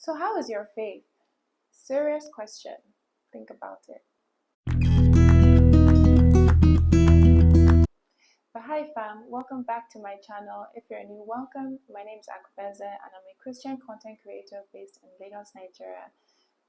So how is your faith? Serious question. Think about it. But hi fam, welcome back to my channel. If you're new, welcome. My name is Akubeze and I'm a Christian content creator based in Lagos, Nigeria.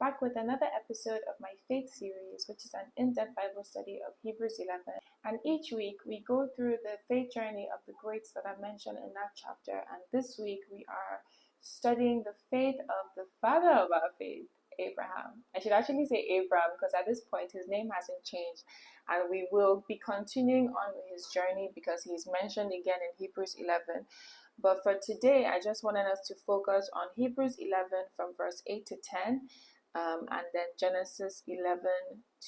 Back with another episode of my faith series, which is an in-depth Bible study of Hebrews 11. And each week we go through the faith journey of the greats that are mentioned in that chapter. And this week we are studying the faith of the father of our faith, Abraham. I should actually say Abraham because at this point his name hasn't changed, and we will be continuing on with his journey because he's mentioned again in Hebrews 11. But for today, I just wanted us to focus on Hebrews 11 from verse 8 to 10, and then Genesis 11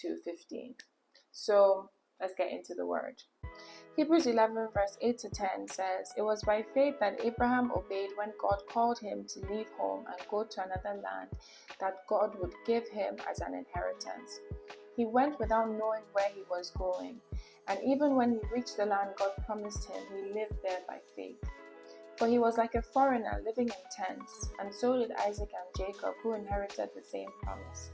to 15. So let's get into the word. Hebrews 11 verse 8 to 10 says, "It was by faith that Abraham obeyed when God called him to leave home and go to another land that God would give him as an inheritance. He went without knowing where he was going, and even when he reached the land God promised him, he lived there by faith. For he was like a foreigner living in tents, and so did Isaac and Jacob, who inherited the same promise.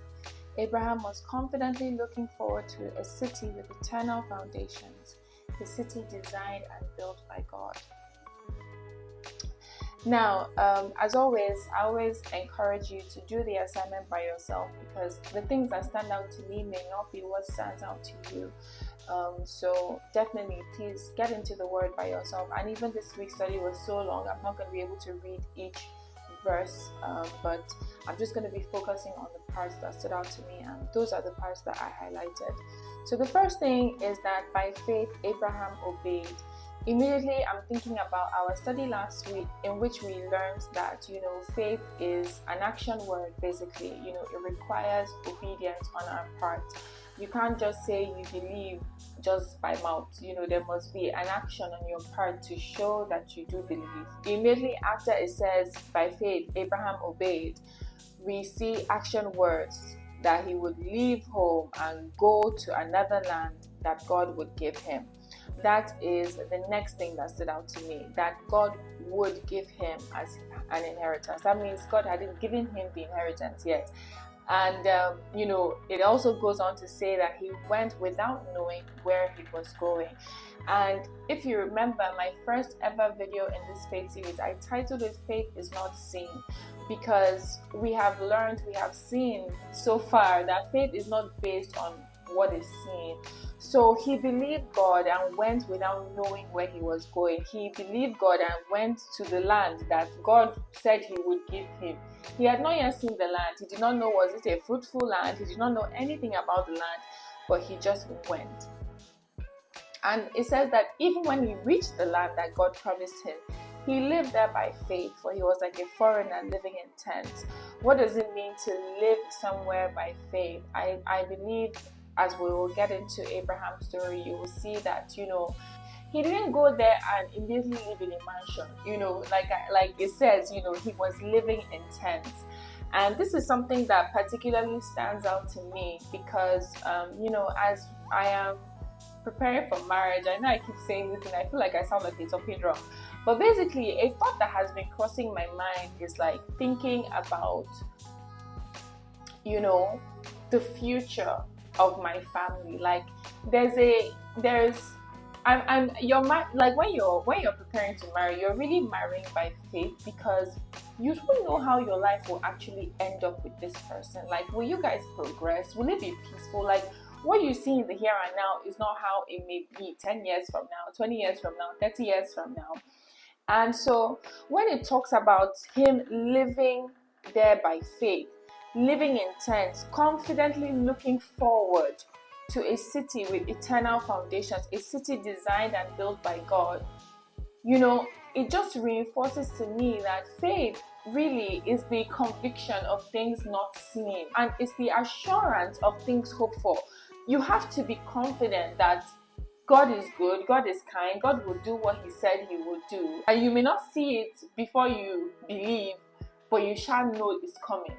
Abraham was confidently looking forward to a city with eternal foundations, the city designed and built by God." Now, as always, I always encourage you to do the assignment by yourself because the things that stand out to me may not be what stands out to you. So definitely, please get into the word by yourself. And even this week's study was so long, I'm not going to be able to read each verse, but I'm just going to be focusing on the parts that stood out to me, and those are the parts that I highlighted. So the first thing is that by faith Abraham obeyed. Immediately I'm thinking about our study last week in which we learned that faith is an action word. Basically, it requires obedience on our part. You can't just say you believe just by mouth. There must be an action on your part to show that you do believe. Immediately after it says by faith Abraham obeyed, we see action words that he would leave home and go to another land that God would give him. That is the next thing that stood out to me, that God would give him as an inheritance. That means God hadn't given him the inheritance yet. And, it also goes on to say that he went without knowing where he was going. And if you remember my first ever video in this faith series, I titled it "Faith is Not Seen," because we have seen so far that faith is not based on what is seen. So he believed God and went without knowing where he was going. He believed God and went to the land that God said he would give him. He had not yet seen the land. He did not know was it a fruitful land. He did not know anything about the land, but he just went. And it says that even when he reached the land that God promised him, he lived there by faith, for he was like a foreigner living in tents. What does it mean to live somewhere by faith? I believe as we will get into Abraham's story, you will see that, he didn't go there and immediately live in a mansion. Like it says, he was living in tents. And this is something that particularly stands out to me because, as I am preparing for marriage, I know I keep saying this and I feel like I sound like a talking drum. But basically, a thought that has been crossing my mind is like thinking about, the future of my family. Like like when you're preparing to marry, you're really marrying by faith because you don't know how your life will actually end up with this person. Like, will you guys progress? Will it be peaceful? Like, what you see in the here and now is not how it may be 10 years from now, 20 years from now, 30 years from now. And so when it talks about him living there by faith, living in tents, confidently looking forward to a city with eternal foundations, a city designed and built by God, it just reinforces to me that faith really is the conviction of things not seen, and it's the assurance of things hoped for. You have to be confident that God is good, God is kind, God will do what he said he would do. And you may not see it before you believe, but you shall know it's coming.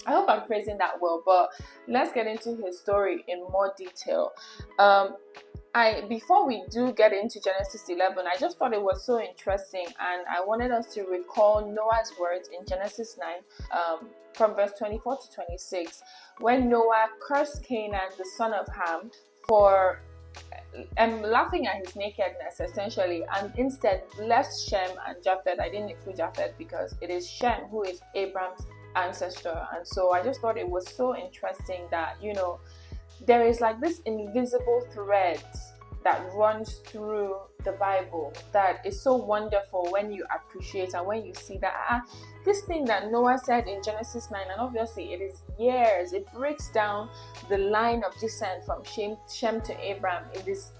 I hope I'm phrasing that well, but let's get into his story in more detail. Before we do get into Genesis 11, I just thought it was so interesting, and I wanted us to recall Noah's words in Genesis 9, from verse 24 to 26, when Noah cursed Canaan, the son of Ham, for laughing at his nakedness, essentially, and instead blessed Shem and Japheth. I didn't include Japheth because it is Shem who is Abraham's ancestor. And so I just thought it was so interesting that, there is like this invisible thread that runs through the Bible that is so wonderful when you appreciate and when you see that this thing that Noah said in Genesis 9, and obviously it is years, it breaks down the line of descent from Shem to Abraham in this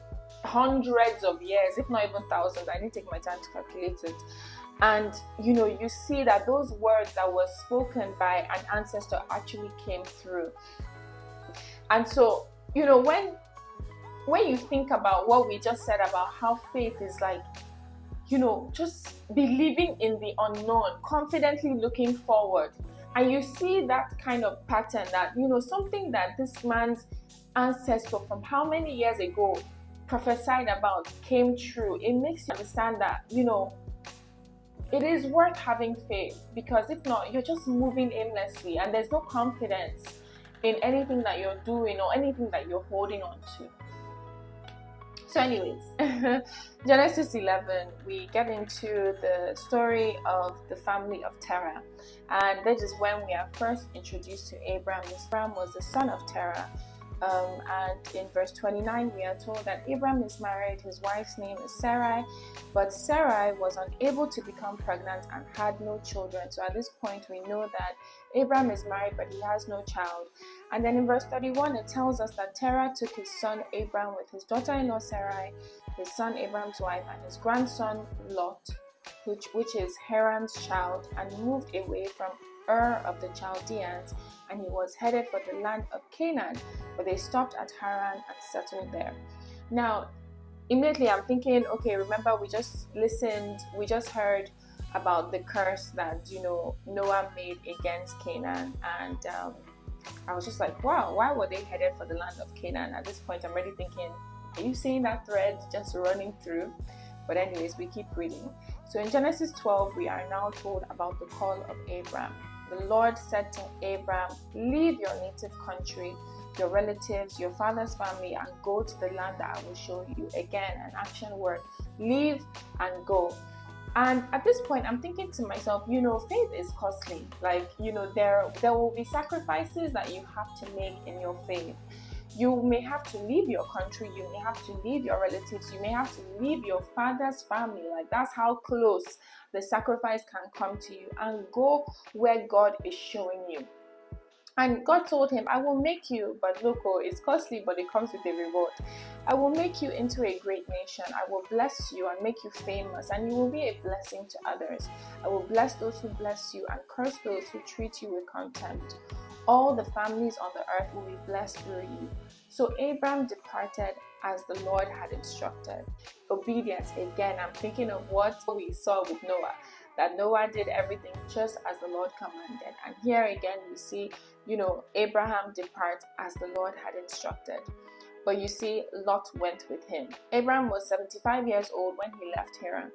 hundreds of years, if not even thousands. I need to take my time to calculate it. And you see that those words that were spoken by an ancestor actually came through. And so, when you think about what we just said about how faith is like, just believing in the unknown, confidently looking forward, and you see that kind of pattern that, something that this man's ancestor from how many years ago prophesied about came true, it makes you understand that, it is worth having faith, because if not, you're just moving aimlessly and there's no confidence in anything that you're doing or anything that you're holding on to. So anyways, Genesis 11, we get into the story of the family of Terah. And that is when we are first introduced to Abraham. Abraham was the son of Terah. And in verse 29, we are told that Abraham is married. His wife's name is Sarai. But Sarai was unable to become pregnant and had no children. So at this point, we know that Abraham is married, but he has no child. And then in verse 31, it tells us that Terah took his son Abraham with his daughter-in-law Sarai, his son Abraham's wife, and his grandson Lot, which is Haran's child, and moved away from Ur of the Chaldeans, and he was headed for the land of Canaan, but they stopped at Haran and settled there. Now, immediately I'm thinking, okay, remember we just heard about the curse that, Noah made against Canaan, and I was just like, wow, why were they headed for the land of Canaan? At this point, I'm already thinking, are you seeing that thread just running through? But anyways, we keep reading. So in Genesis 12, we are now told about the call of Abraham. The Lord said to Abraham, leave your native country, your relatives, your father's family, and go to the land that I will show you. Again, an action word, leave and go. And at this point, I'm thinking to myself, faith is costly. Like, there will be sacrifices that you have to make in your faith. You may have to leave your country, you may have to leave your relatives, you may have to leave your father's family. Like, that's how close the sacrifice can come to you, and go where God is showing you. And God told him, I will make you, but look, it's costly, but it comes with a reward. I will make you into a great nation. I will bless you and make you famous, and you will be a blessing to others. I will bless those who bless you and curse those who treat you with contempt. All the families on the earth will be blessed through you. So Abraham departed as the Lord had instructed. Obedience, again, I'm thinking of what we saw with Noah, that Noah did everything just as the Lord commanded. And here again, we see, Abraham depart as the Lord had instructed. But you see, Lot went with him. Abraham was 75 years old when he left Haran.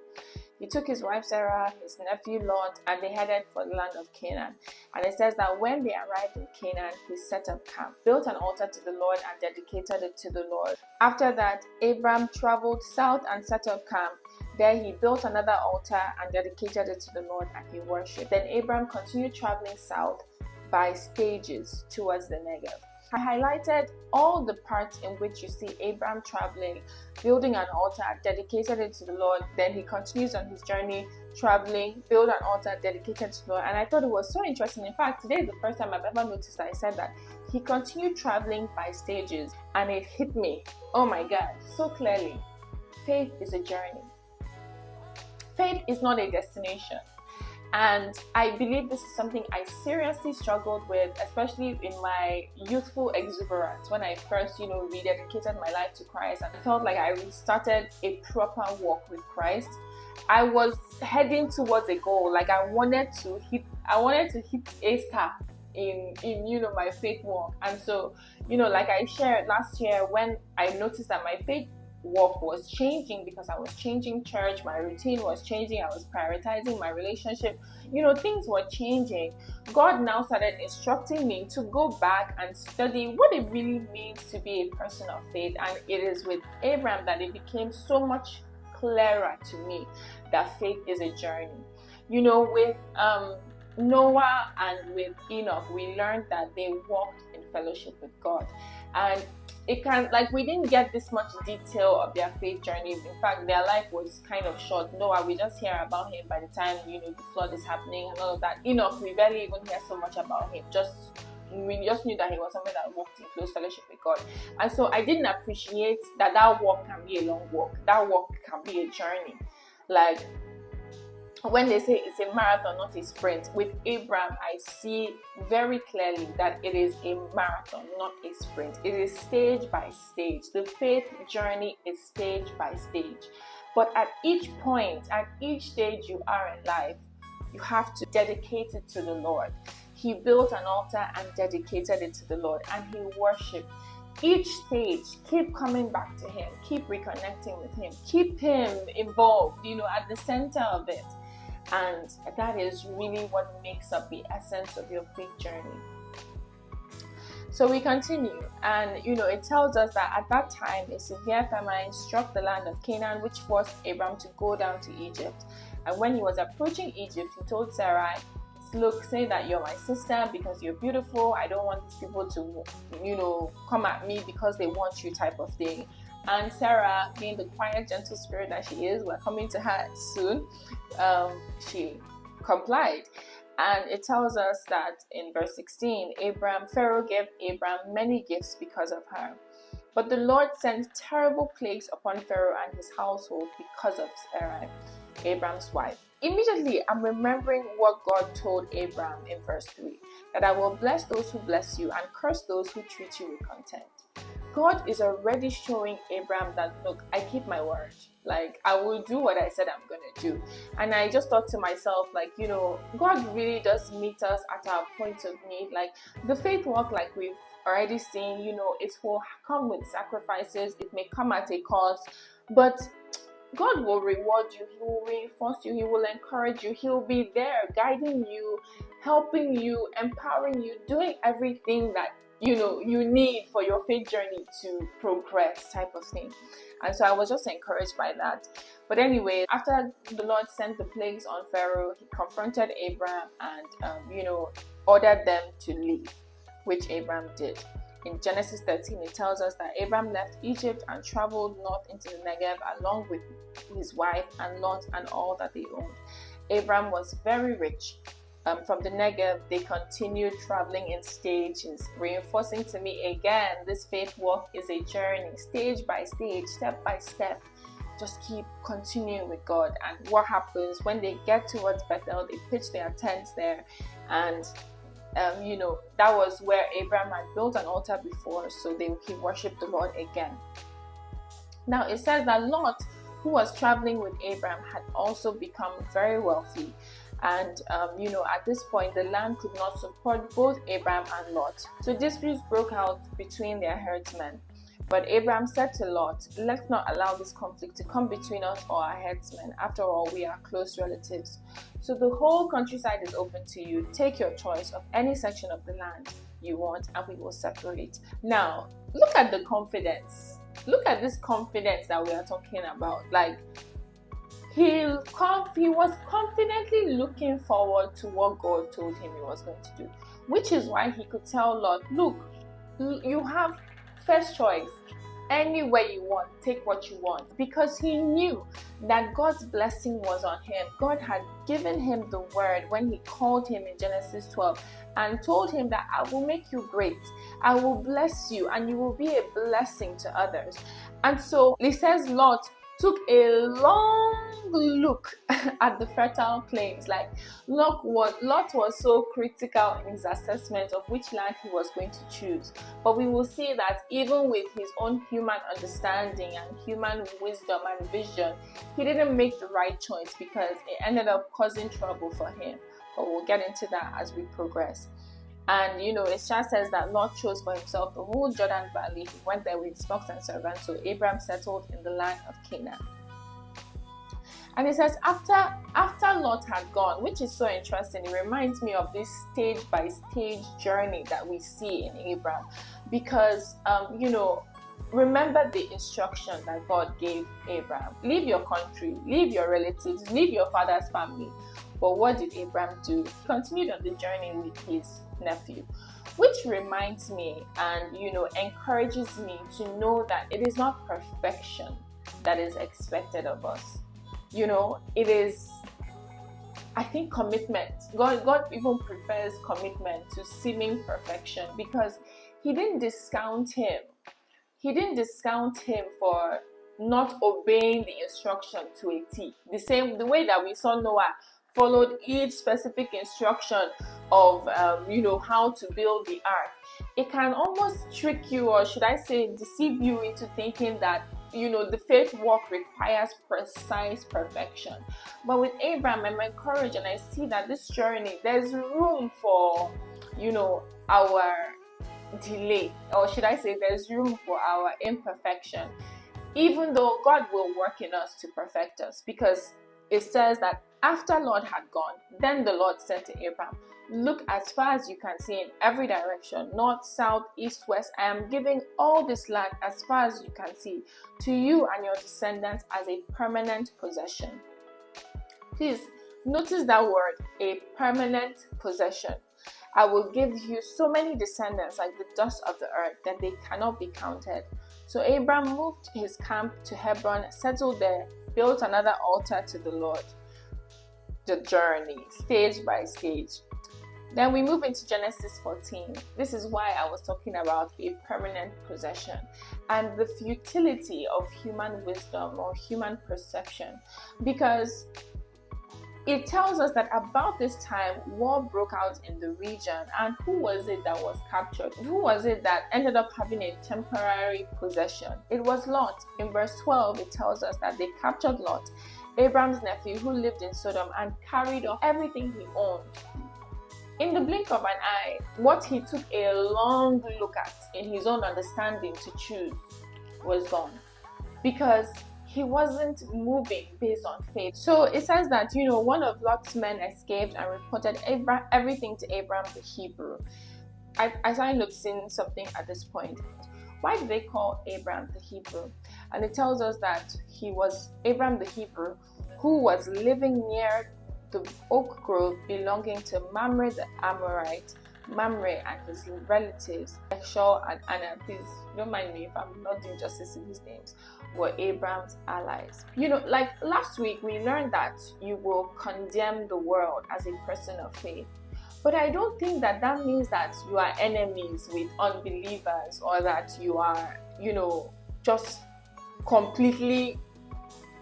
He took his wife Sarah, his nephew Lot, and they headed for the land of Canaan. And it says that when they arrived in Canaan, he set up camp, built an altar to the Lord, and dedicated it to the Lord. After that, Abraham traveled south and set up camp. There he built another altar and dedicated it to the Lord, and he worshipped. Then Abraham continued traveling south by stages towards the Negev. I highlighted all the parts in which you see Abraham traveling, building an altar, dedicated it to the Lord. Then he continues on his journey, traveling, build an altar, dedicated to the Lord. And I thought it was so interesting. In fact, today is the first time I've ever noticed that I said that he continued traveling by stages, and it hit me, oh my God, so clearly. Faith is a journey. Faith is not a destination. And I believe this is something I seriously struggled with, especially in my youthful exuberance, when I first, rededicated my life to Christ and felt like I restarted a proper walk with Christ. I was heading towards a goal. Like I wanted to hit a star in my faith walk. And so, like I shared last year, when I noticed that my faith walk was changing because I was changing church, my routine was changing, I was prioritizing my relationship, things were changing. God now started instructing me to go back and study what it really means to be a person of faith. And it is with Abraham that it became so much clearer to me that faith is a journey. With Noah and with Enoch, we learned that they walked in fellowship with God. And we didn't get this much detail of their faith journey. In fact, their life was kind of short. Noah, we just hear about him by the time, the flood is happening and all of that. Enoch, we barely even hear so much about him. We just knew that he was someone that walked in close fellowship with God. And so I didn't appreciate that walk can be a long walk. That walk can be a journey. Like, when they say it's a marathon, not a sprint, with Abraham, I see very clearly that it is a marathon, not a sprint. It is stage by stage. The faith journey is stage by stage. But at each point, at each stage you are in life, you have to dedicate it to the Lord. He built an altar and dedicated it to the Lord, and he worshiped. Each stage, keep coming back to him, keep reconnecting with him, keep him involved, at the center of it. And that is really what makes up the essence of your faith journey. So we continue, and it tells us that at that time a severe famine struck the land of Canaan, which forced Abram to go down to Egypt. And when he was approaching Egypt, he told Sarai, "Look, say that you're my sister because you're beautiful. I don't want these people to, come at me because they want you," type of thing. And Sarah, being the quiet, gentle spirit that she is, we're coming to her soon, she complied. And it tells us that in verse 16, Pharaoh gave Abram many gifts because of her. But the Lord sent terrible plagues upon Pharaoh and his household because of Sarai, Abram's wife. Immediately, I'm remembering what God told Abram in verse 3, that I will bless those who bless you and curse those who treat you with contempt. God is already showing Abram that, look, I keep my word. Like, I will do what I said I'm going to do. And I just thought to myself, God really does meet us at our point of need. Like, the faith walk, like we've already seen, it will come with sacrifices. It may come at a cost, but God will reward you. He will reinforce you. He will encourage you. He'll be there guiding you, helping you, empowering you, doing everything that you need for your faith journey to progress, type of thing. And so I was just encouraged by that. But anyway, after the Lord sent the plagues on Pharaoh, he confronted Abram and ordered them to leave, which Abram did. In Genesis 13, it tells us that Abram left Egypt and traveled north into the Negev along with his wife and Lot and all that they owned. Abram was very rich. From the Negev, they continued traveling in stages, reinforcing to me again, this faith walk is a journey, stage by stage, step by step. Just keep continuing with God. And what happens when they get towards Bethel, they pitch their tents there, and that was where Abraham had built an altar before, so he worshipped the Lord again. Now it says that Lot, who was traveling with Abraham, had also become very wealthy. And, at this point, the land could not support both Abraham and Lot. So disputes broke out between their herdsmen. But Abraham said to Lot, "Let's not allow this conflict to come between us or our herdsmen. After all, we are close relatives. So the whole countryside is open to you. Take your choice of any section of the land you want, and we will separate." Now, look at the confidence. Look at this confidence that we are talking about. Like, he was confidently looking forward to what God told him he was going to do, which is why he could tell Lot, "Look, you have first choice. Anywhere you want, take what you want," because he knew that God's blessing was on him. God had given him the word when he called him in Genesis 12 and told him that I will make you great, I will bless you, and you will be a blessing to others. And so it says Lot took a long look at the fertile plains. Like, Lot was so critical in his assessment of which land he was going to choose. But we will see that even with his own human understanding and human wisdom and vision, he didn't make the right choice because it ended up causing trouble for him. But we'll get into that as we progress. And it just says that Lot chose for himself the whole Jordan Valley. He went there with his flocks and servants. So Abraham settled in the land of Canaan. And it says after Lot had gone, which is so interesting. It reminds me of this stage by stage journey that we see in Abraham, because remember the instruction that God gave Abraham: leave your country, leave your relatives, leave your father's family. But what did Abraham do? He continued on the journey with his nephew, which reminds me and encourages me to know that it is not perfection that is expected of us. It is, I think, commitment. God even prefers commitment to seeming perfection, because he didn't discount him. He didn't discount him for not obeying the instruction to a T. The way that we saw Noah followed each specific instruction of how to build the ark. It can almost trick you, or should I say deceive you, into thinking that the faith walk requires precise perfection. But with Abraham, I'm encouraged, and I see that this journey, there's room for our delay, or should I say there's room for our imperfection, even though God will work in us to perfect us. Because it says that after Lot had gone, then the Lord said to Abraham, look as far as you can see in every direction, north, south, east, west. I am giving all this land as far as you can see to you and your descendants as a permanent possession. Please notice that word, a permanent possession. I will give you so many descendants like the dust of the earth that they cannot be counted. So Abraham moved his camp to Hebron, settled there, built another altar to the Lord. The journey, stage by stage. Then we move into Genesis 14. This is why I was talking about a permanent possession and the futility of human wisdom or human perception, because it tells us that about this time, war broke out in the region. And who was it that was captured? Who was it that ended up having a temporary possession? It was Lot. In verse 12, it tells us that they captured Lot, Abraham's nephew, who lived in Sodom, and carried off everything he owned. In the blink of an eye, what he took a long look at in his own understanding to choose was gone, because he wasn't moving based on faith. So it says that, one of Lot's men escaped and reported everything to Abraham the Hebrew. I started noticing something at this point. Why do they call Abraham the Hebrew? And it tells us that he was Abraham the Hebrew, who was living near the oak grove belonging to Mamre the Amorite. Mamre and his relatives, Eshol and Anna, please don't mind me if I'm not doing justice to these names, were Abraham's allies. Like last week, we learned that you will condemn the world as a person of faith. But I don't think that means that you are enemies with unbelievers, or that you are, just completely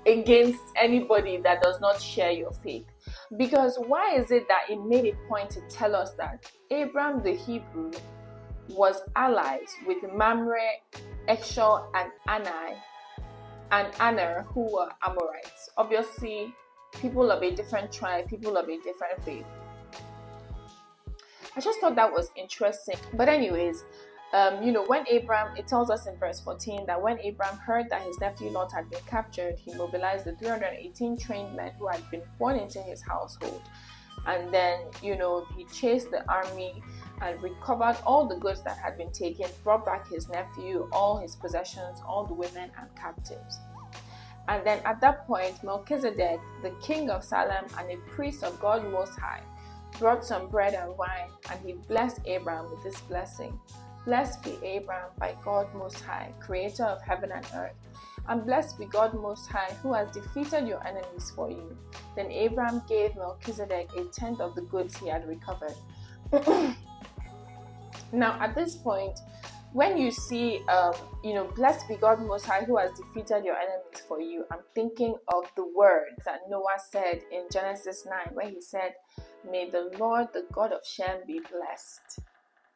against anybody that does not share your faith. Because why is it that it made a point to tell us that Abraham the Hebrew was allies with Mamre, Eshol, and Anna, who were Amorites? Obviously, people of a different tribe, people of a different faith. I just thought that was interesting. But anyways, when Abraham, it tells us in verse 14 that when Abraham heard that his nephew Lot had been captured, he mobilized the 318 trained men who had been born into his household. And then, he chased the army and recovered all the goods that had been taken, brought back his nephew, all his possessions, all the women and captives. And then at that point, Melchizedek, the king of Salem and a priest of God Most High, brought some bread and wine, and he blessed Abraham with this blessing. Blessed be Abraham by God Most High, creator of heaven and earth. And blessed be God Most High, who has defeated your enemies for you. Then Abraham gave Melchizedek a tenth of the goods he had recovered. Now, at this point, when you see, blessed be God Most High, who has defeated your enemies for you, I'm thinking of the words that Noah said in Genesis 9, where he said, may the Lord, the God of Shem, be blessed.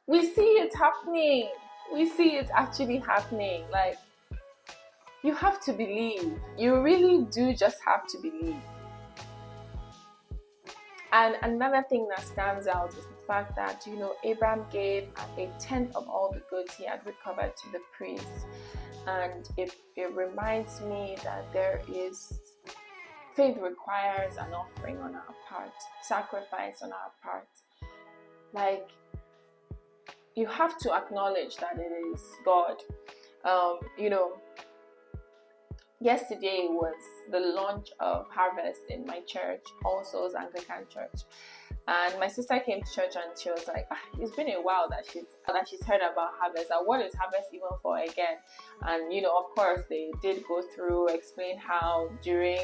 We see it happening. We see it actually happening. Like, you have to believe. You really do just have to believe. And another thing that stands out is the fact that, Abraham gave a tenth of all the goods he had recovered to the priests. And it reminds me that faith requires an offering on our part, sacrifice on our part. Like, you have to acknowledge that it is God. Yesterday was the launch of Harvest in my church, All Souls Anglican Church. And my sister came to church and she was like, it's been a while that she's heard about Harvest. And what is Harvest even for again? And, of course, they did go through, explain how during,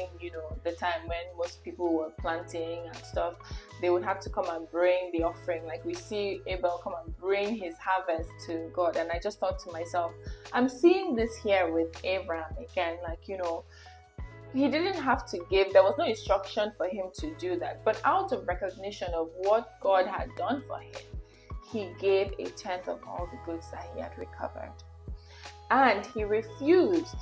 the time when most people were planting and stuff, they would have to come and bring the offering. Like we see Abel come and bring his harvest to God. And I just thought to myself, I'm seeing this here with Abraham again. Like, he didn't have to give, there was no instruction for him to do that. But out of recognition of what God had done for him, he gave a tenth of all the goods that he had recovered. And he refused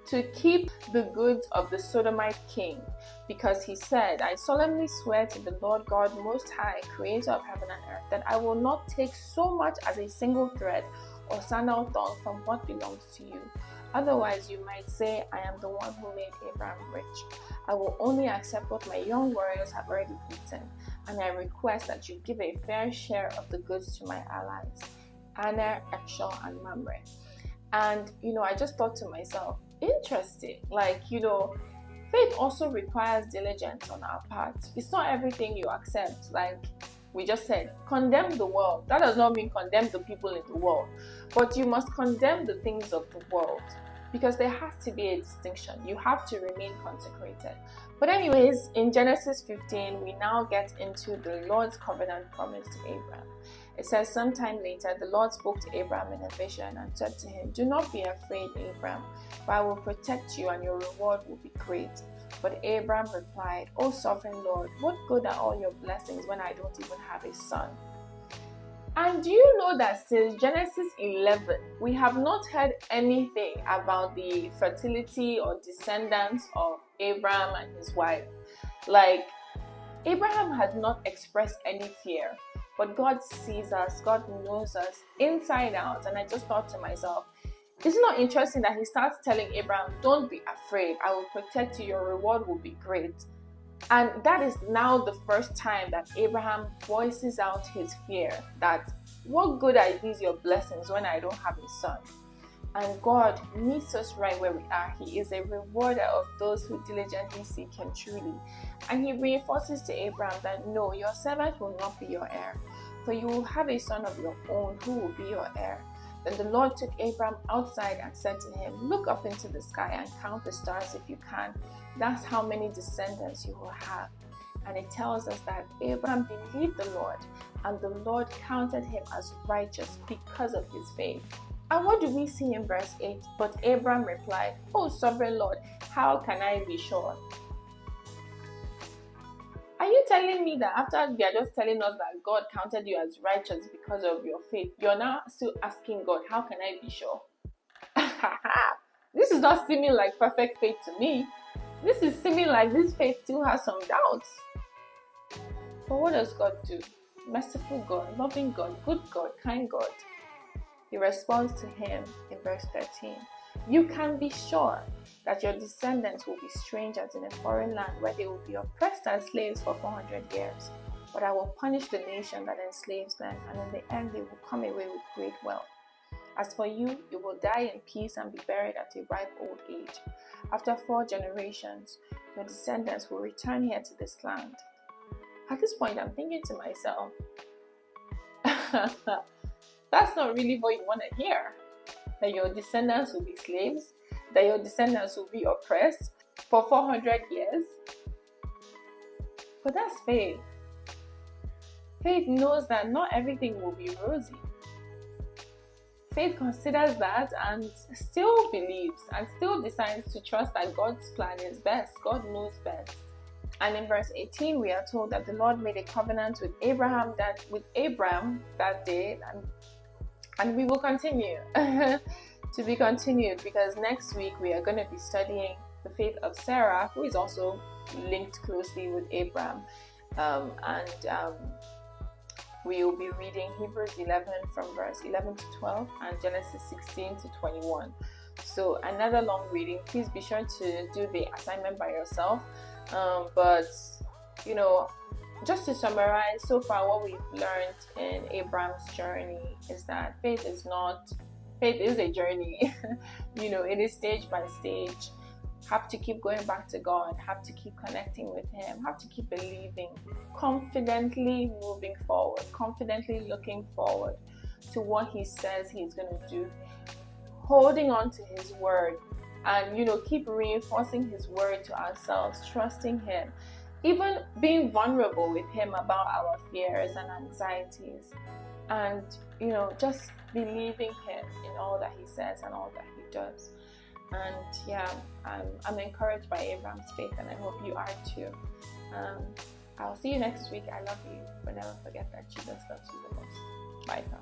to keep the goods of the Sodomite king, because he said, I solemnly swear to the Lord God Most High, creator of heaven and earth, that I will not take so much as a single thread or sandal thong from what belongs to you. Otherwise, you might say, I am the one who made Abraham rich. I will only accept what my young warriors have already eaten, and I request that you give a fair share of the goods to my allies, Aner, Ekshon, and Mamre. And, I just thought to myself, interesting. Like, faith also requires diligence on our part. It's not everything you accept. Like we just said, condemn the world. That does not mean condemn the people in the world, but you must condemn the things of the world, because there has to be a distinction. You have to remain consecrated. But anyways, in Genesis 15, we now get into the Lord's covenant promise to Abraham. It says, sometime later, the Lord spoke to Abraham in a vision and said to him, do not be afraid, Abraham, for I will protect you and your reward will be great. But Abraham replied, O sovereign Lord, what good are all your blessings when I don't even have a son? And do you know that since Genesis 11, we have not heard anything about the fertility or descendants of Abraham and his wife? Like, Abraham had not expressed any fear, but God sees us, God knows us inside out. And I just thought to myself, isn't it not interesting that he starts telling Abraham, don't be afraid, I will protect you, your reward will be great. And that is now the first time that Abraham voices out his fear, that what good are these your blessings when I don't have a son? And God meets us right where we are. He is a rewarder of those who diligently seek him truly. And he reinforces to Abraham that no, your servant will not be your heir, for you will have a son of your own who will be your heir. Then the Lord took Abraham outside and said to him, look up into the sky and count the stars if you can. That's how many descendants you will have. And it tells us that Abraham believed the Lord, and the Lord counted him as righteous because of his faith. And what do we see in verse 8? But Abraham replied, O sovereign Lord, how can I be sure? Are you telling me that after they are just telling us that God counted you as righteous because of your faith, you're now still asking God, how can I be sure? This is not seeming like perfect faith to me. This is seeming like this faith still has some doubts. But what does God do? Merciful God, loving God, good God, kind God. He responds to him in verse 13. You can be sure that your descendants will be strangers in a foreign land where they will be oppressed as slaves for 400 years. But I will punish the nation that enslaves them, and in the end they will come away with great wealth. As for you, you will die in peace and be buried at a ripe old age. After 4 generations, your descendants will return here to this land. At this point, I'm thinking to myself, that's not really what you want to hear. That your descendants will be slaves, that your descendants will be oppressed for 400 years. But that's faith. Faith knows that not everything will be rosy. Faith considers that and still believes and still decides to trust that God's plan is best. God knows best. And in verse 18, we are told that the Lord made a covenant with Abraham that day, and we will continue to be continued, because next week we are going to be studying the faith of Sarah, who is also linked closely with Abraham. we will be reading Hebrews 11 from verse 11 to 12 and Genesis 16 to 21. So another long reading. Please be sure to do the assignment by yourself. But just to summarize, so far what we've learned in Abraham's journey is that faith is a journey. It is stage by stage. Have to keep going back to God, have to keep connecting with Him, have to keep believing, confidently moving forward, confidently looking forward to what He says He's going to do, holding on to His word, and keep reinforcing His word to ourselves, trusting Him, even being vulnerable with Him about our fears and anxieties, and just believing Him in all that He says and all that He does. And I'm encouraged by Abraham's faith, and I hope you are too. I'll see you next week. I love you, but never forget that Jesus loves you the most. Bye now.